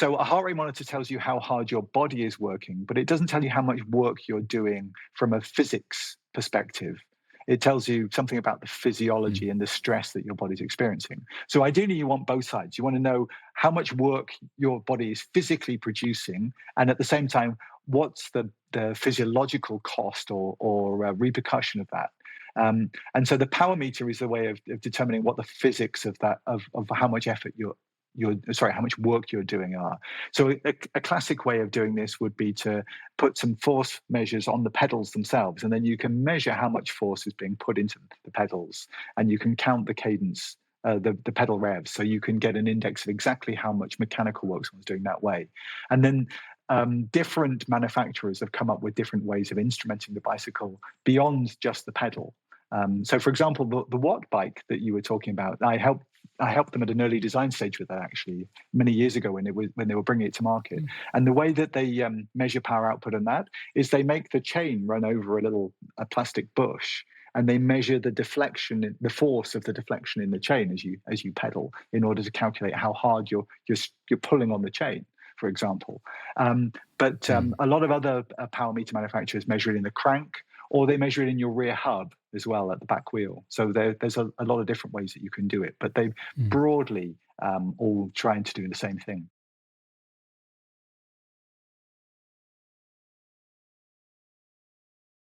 So a heart rate monitor tells you how hard your body is working, but it doesn't tell you how much work you're doing from a physics perspective. It tells you something about the Mm. physiology and the stress that your body's experiencing. So ideally, you want both sides. You want to know how much work your body is physically producing, and at the same time, what's the physiological cost or repercussion of that. And so the power meter is a way of determining what the physics of that of how much effort you're sorry, how much work you're doing are. So a classic way of doing this would be to put some force measures on the pedals themselves, and then you can measure how much force is being put into the pedals, and you can count the cadence, the pedal revs, so you can get an index of exactly how much mechanical work someone's doing that way. And then different manufacturers have come up with different ways of instrumenting the bicycle beyond just the pedal. So, for example, the Watt bike that you were talking about, I helped them at an early design stage with that actually many years ago when they were bringing it to market. Mm. And the way that they measure power output on that is they make the chain run over a plastic bush, and they measure the deflection, the force of the deflection in the chain as you pedal, in order to calculate how hard you're pulling on the chain, for example. But Mm. a lot of other power meter manufacturers measure it in the crank, or they measure it in your rear hub as well at the back wheel. So there's a lot of different ways that you can do it, but they Mm. broadly all trying to do the same thing.